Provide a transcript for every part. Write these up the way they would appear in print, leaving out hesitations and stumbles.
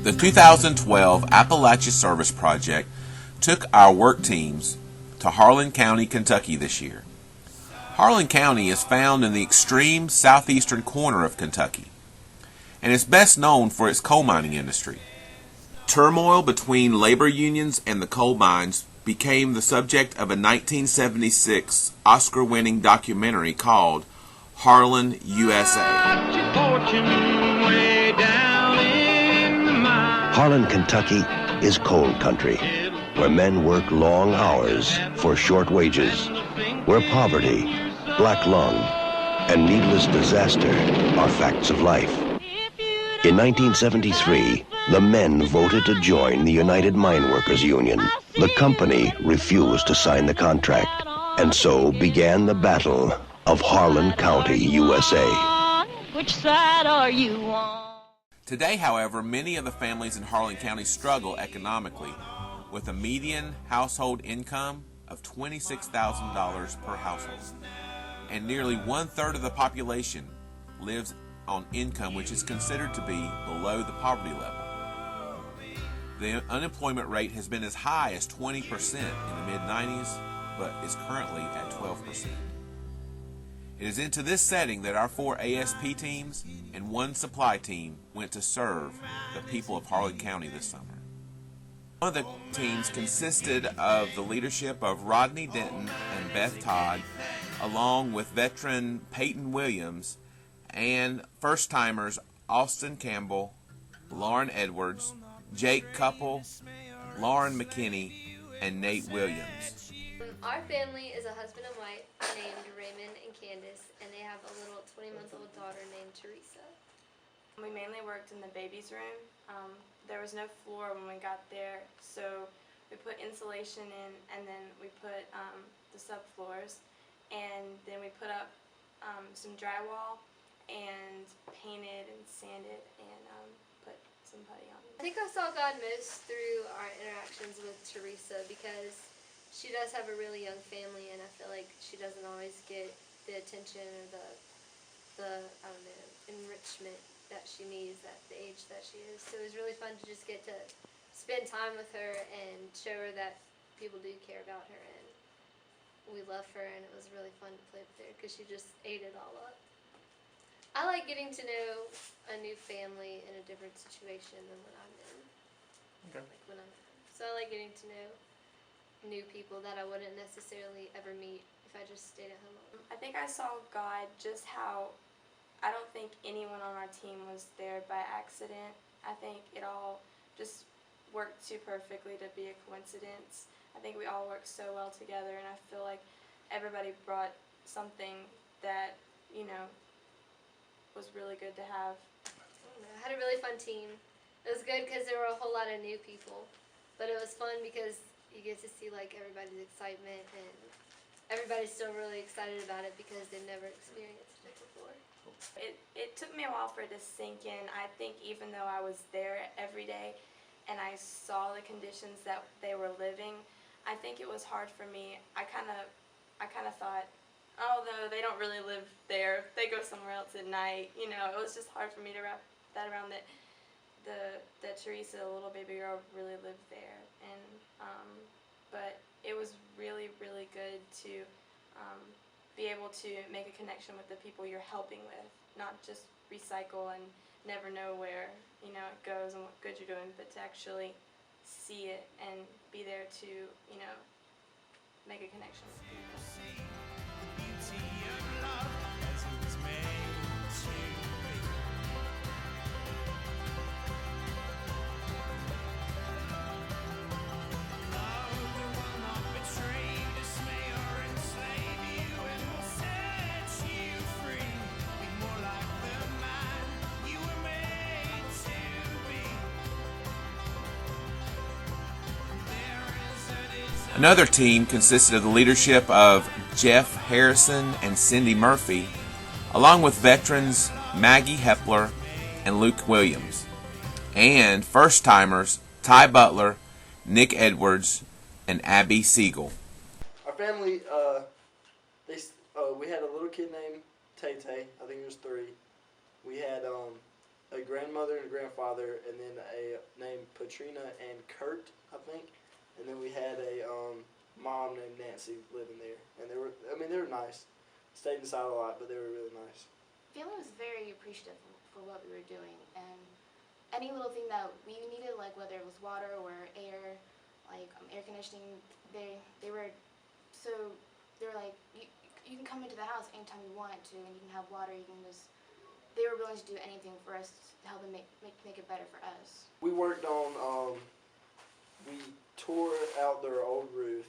The 2012 Appalachia Service Project took our work teams to Harlan County, Kentucky this year. Harlan County is found in the extreme southeastern corner of Kentucky and is best known for its coal mining industry. Turmoil between labor unions and the coal mines became the subject of a 1976 Oscar-winning documentary called Harlan, USA. Harlan, Kentucky is coal country, where men work long hours for short wages, where poverty, black lung, and needless disaster are facts of life. In 1973, the men voted to join the United Mine Workers Union. The company refused to sign the contract, and so began the Battle of Harlan County, USA. Which side are you on? Today, however, many of the families in Harlan County struggle economically with a median household income of $26,000 per household, and nearly one-third of the population lives on income which is considered to be below the poverty level. The unemployment rate has been as high as 20% in the mid-90s, but is currently at 12%. It is into this setting that our 4 ASP teams and 1 supply team went to serve the people of Harlan County this summer. One of the teams consisted of the leadership of Rodney Denton and Beth Todd, along with veteran Peyton Williams and first-timers Austin Campbell, Lauren Edwards, Jake Couple, Lauren McKinney, and Nate Williams. Our family is a husband and wife named Raymond and Candace, and they have a little 20-month-old daughter named Teresa. We mainly worked in the baby's room. There was no floor when we got there, so we put insulation in, and then we put the subfloors, and then we put up some drywall and painted and sanded and put some putty on it. I think I saw God most through our interactions with Teresa, because she does have a really young family, and I feel like she doesn't always get the attention or the I don't know, enrichment that she needs at the age that she is. So it was really fun to just get to spend time with her and show her that people do care about her and we love her, and it was really fun to play with her because she just ate it all up. I like getting to know a new family in a different situation than when I'm in. Okay. Like when I'm at home. So I like getting to know new people that I wouldn't necessarily ever meet if I just stayed at home. I think I saw God just how I don't think anyone on our team was there by accident. I think it all just worked too perfectly to be a coincidence. I think we all worked so well together, and I feel like everybody brought something that, you know, was really good to have. I had a really fun team. It was good because there were a whole lot of new people, but it was fun because you get to see like everybody's excitement, and everybody's still really excited about it because they've never experienced it before. It took me a while for it to sink in. I think even though I was there every day and I saw the conditions that they were living, I think it was hard for me. I kind of thought, oh, no, they don't really live there. They go somewhere else at night. You know, it was just hard for me to wrap that around that Teresa, the little baby girl, really lived there. And but it was really, really good to be able to make a connection with the people you're helping with, not just recycle and never know where, you know, it goes and what good you're doing, but to actually see it and be there to, you know, make a connection with people. Another team consisted of the leadership of Jeff Harrison and Cindy Murphy, along with veterans Maggie Hepler and Luke Williams, and first-timers Ty Butler, Nick Edwards, and Abby Siegel. Our family, we had a little kid named Tay Tay. I think he was 3. We had a grandmother and a grandfather, and then a named Patrina and Kurt, I think. And then we had a mom named Nancy living there. And they were nice. Stayed inside a lot, but they were really nice. Family was very appreciative for what we were doing, and any little thing that we needed, like whether it was water or air, like air conditioning, they were like, you can come into the house anytime you want to, and you can have water. You can just, they were willing to do anything for us to help them make it better for us. We worked on we tore out their old roof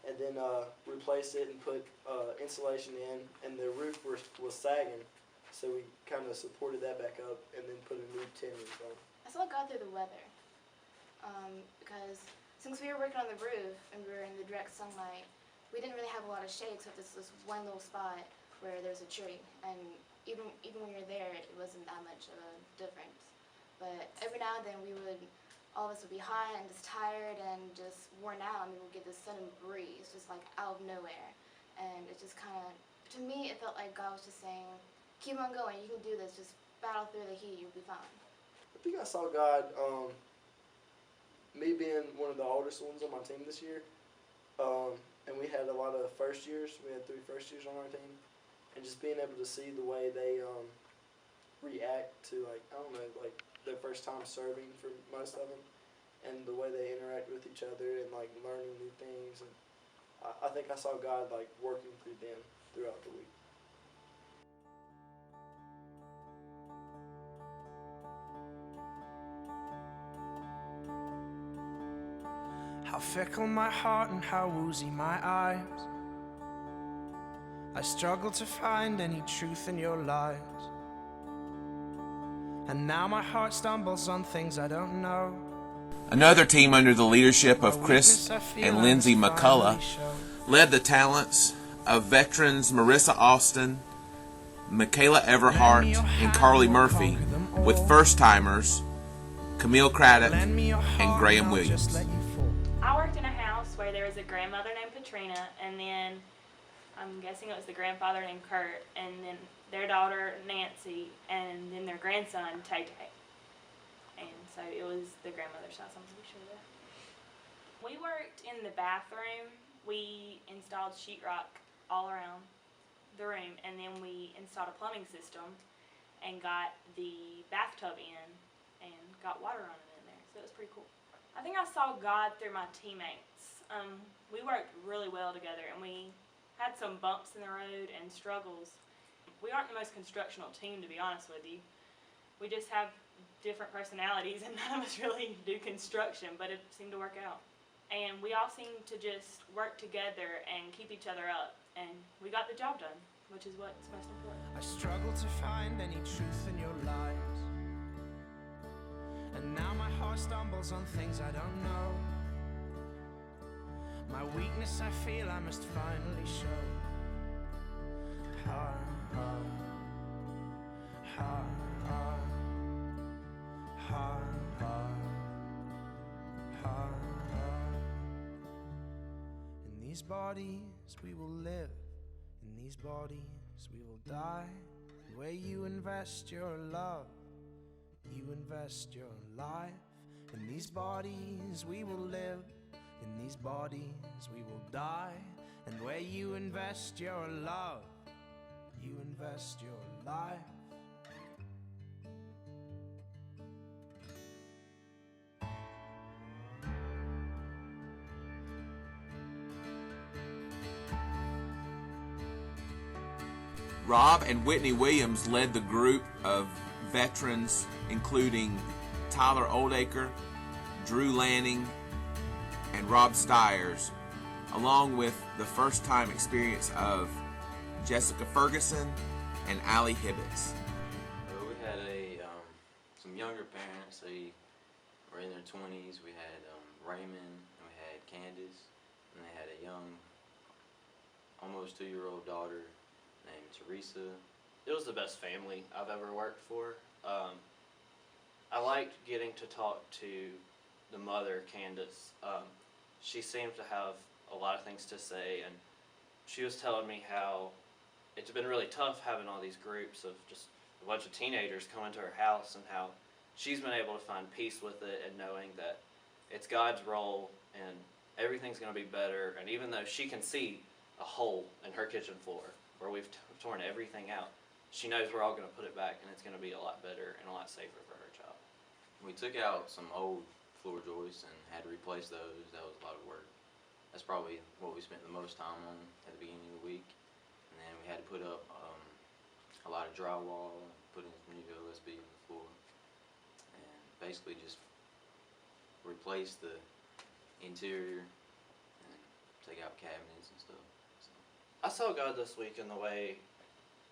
and then replaced it and put insulation in, and the roof was sagging, so we kind of supported that back up and then put a new tin roof on. I saw God through the weather, because since we were working on the roof and we were in the direct sunlight, we didn't really have a lot of shade except this one little spot where there's a tree, and even when you're there, it wasn't that much of a difference. But every now and then all of us would be hot and just tired and just worn out, and we would get this sudden breeze, just like out of nowhere. And it just kind of, to me, it felt like God was just saying, keep on going, you can do this, just battle through the heat, you'll be fine. I think I saw God, me being one of the oldest ones on my team this year, and we had a lot of first years. We had 3 first years on our team, and just being able to see the way they react to, like, I don't know, like their first time serving for most of them, and the way they interact with each other and like learning new things. And I think I saw God like working through them throughout the week. How fickle my heart and how woozy my eyes. I struggle to find any truth in your lies. And now my heart stumbles on things I don't know. Another team under the leadership of Chris and Lindsay McCullough led the talents of veterans Marissa Austin, Michaela Everhart, and Carly Murphy, with first-timers Camille Craddock and Graham Williams. I worked in a house where there was a grandmother named Patrina, and then I'm guessing it was the grandfather named Kurt, and then their daughter Nancy, and then their grandson Tay Tay. And so it was the grandmother's house, I'm pretty sure that. We worked in the bathroom. We installed sheetrock all around the room, and then we installed a plumbing system and got the bathtub in and got water running in there. So it was pretty cool. I think I saw God through my teammates. We worked really well together, and we had some bumps in the road and struggles. We aren't the most constructional team, to be honest with you. We just have different personalities, and none of us really do construction, but it seemed to work out. And we all seem to just work together and keep each other up, and we got the job done, which is what's most important. I struggle to find any truth in your lies. And now my heart stumbles on things I don't know. My weakness I feel I must finally show. Ha, ha, ha, ha, ha, ha, ha, ha. In these bodies we will live, in these bodies we will die. Where you invest your love, you invest your life. In these bodies we will live, in these bodies we will die. And where you invest your love, you invest your life. Rob and Whitney Williams led the group of veterans, including Tyler Oldacre, Drew Lanning, and Rob Stiers, along with the first-time experience of Jessica Ferguson and Allie Hibbets. We had some younger parents. They were in their 20s. We had Raymond, and we had Candace, and they had a young, almost 2-year-old daughter named Teresa. It was the best family I've ever worked for. I liked getting to talk to the mother, Candace. She seemed to have a lot of things to say, and she was telling me how it's been really tough having all these groups of just a bunch of teenagers come into her house and how she's been able to find peace with it and knowing that it's God's role and everything's going to be better. And even though she can see a hole in her kitchen floor where we've torn everything out, she knows we're all going to put it back and it's going to be a lot better and a lot safer for her child. We took out some old floor joists and had to replace those. That was a lot of work. That's probably what we spent the most time on at the beginning of the week. And then we had to put up a lot of drywall, put in some new OSB on the floor, and basically just replace the interior and take out cabinets and stuff. So. I saw God this week in the way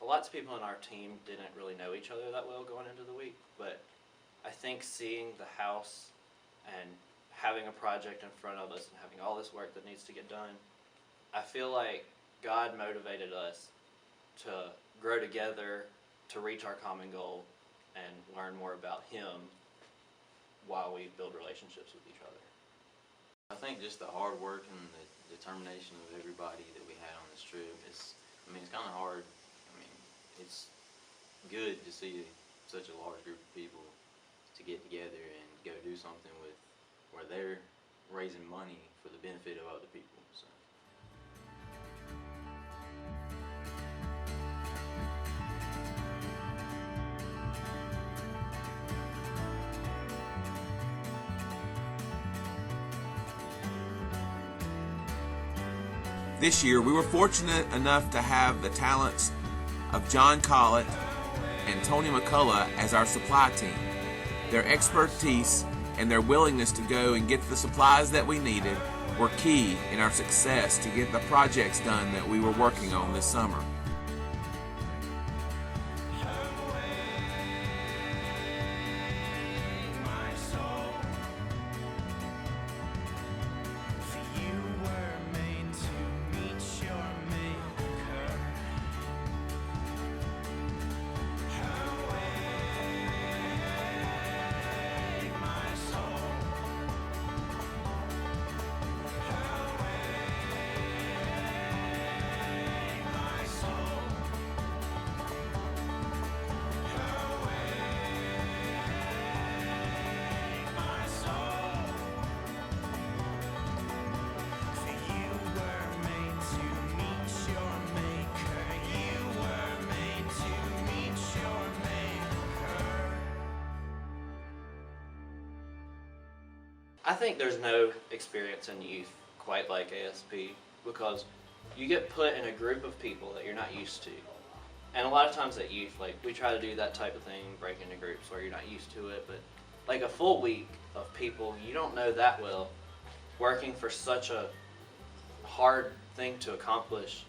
lots of people in our team didn't really know each other that well going into the week, but I think seeing the house and having a project in front of us and having all this work that needs to get done, I feel like God motivated us to grow together, to reach our common goal, and learn more about Him while we build relationships with each other. I think just the hard work and the determination of everybody that we had on this trip is, I mean, it's kind of hard. I mean, it's good to see such a large group of people to get together and go do something with where they're raising money for the benefit of other people. So. This year, we were fortunate enough to have the talents of John Collett and Tony McCullough as our supply team. Their expertise and their willingness to go and get the supplies that we needed were key in our success to get the projects done that we were working on this summer. I think there's no experience in youth quite like ASP because you get put in a group of people that you're not used to. And a lot of times at youth, like, we try to do that type of thing, break into groups where you're not used to it, but like a full week of people you don't know that well, working for such a hard thing to accomplish,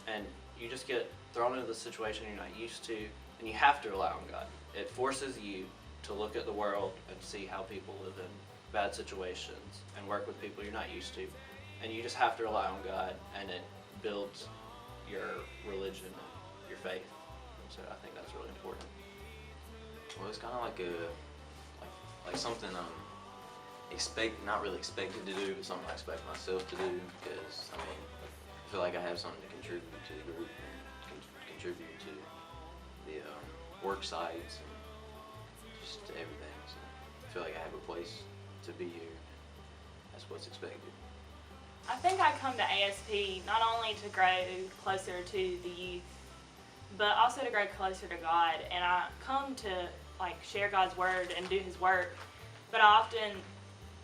and you just get thrown into the situation you're not used to, and you have to rely on God. It forces you to look at the world and see how people live in bad situations and work with people you're not used to, and you just have to rely on God, and it builds your religion and your faith. So I think that's really important. Well, it's kind of like like something I'm not really expected to do, but something I expect myself to do, because I mean, I feel like I have something to contribute to the group and contribute to the work sites and just to everything. So I feel like I have a place to be here. That's what's expected. I think I come to ASP not only to grow closer to the youth, but also to grow closer to God. And I come to share God's word and do His work, but I often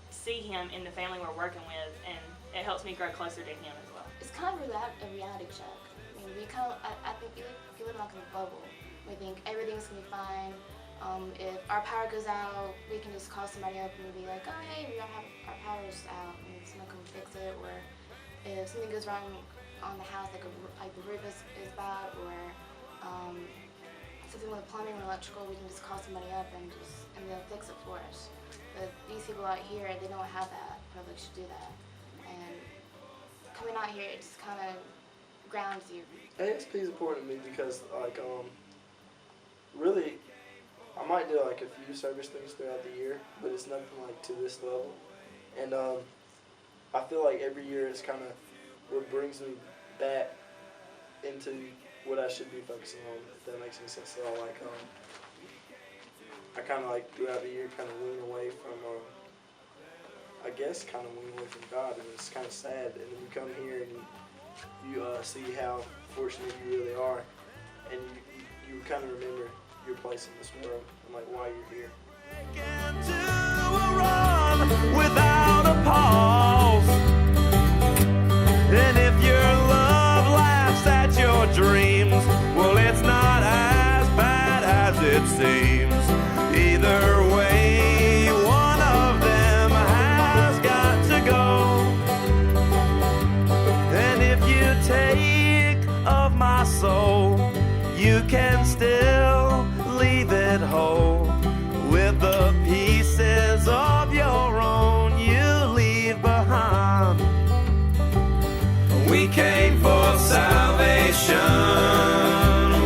see Him in the family we're working with, and it helps me grow closer to Him as well. It's kind of a reality check. I mean, I think we live in like a bubble. We think everything's gonna be fine. If our power goes out, we can just call somebody up and be like, oh hey, we don't have our power's out, and someone come fix it. Or if something goes wrong on the house, like the roof is bad, or something with plumbing or electrical, we can just call somebody up and they'll fix it for us. But these people out here, they don't have that privilege to do that. And coming out here, it just kind of grounds you. ASP is important to me because, really, I might do like a few service things throughout the year, but it's nothing like to this level. And I feel like every year it's kind of what brings me back into what I should be focusing on, if that makes any sense at all. Like, I kind of like throughout the year kind of wean away from, I guess kind of wean away from God, and it's kind of sad. And then you come here and you see how fortunate you really are, and you kind of remember your place in this world and like why you're here. Without a pause, and if your love laughs at your dreams, well, it's not as bad as it seems. Either way, one of them has got to go. And if you take of my soul, you can still leave it whole. With the pieces of your own you leave behind. We came for salvation.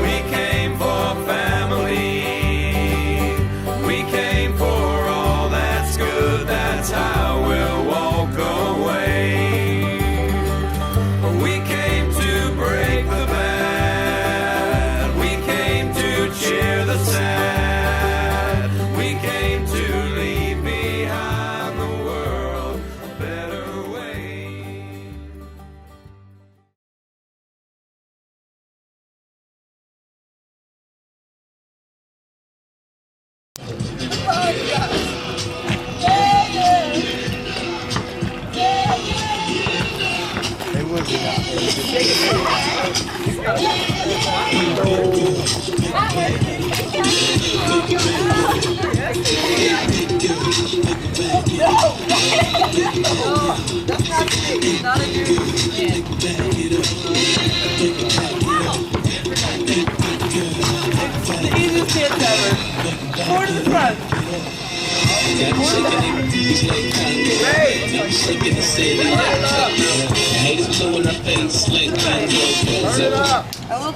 We came for family. We came for all that's good. That's how we'll walk away. We came to break the bad. We came to cheer the sad. We came to leave behind the world a better way.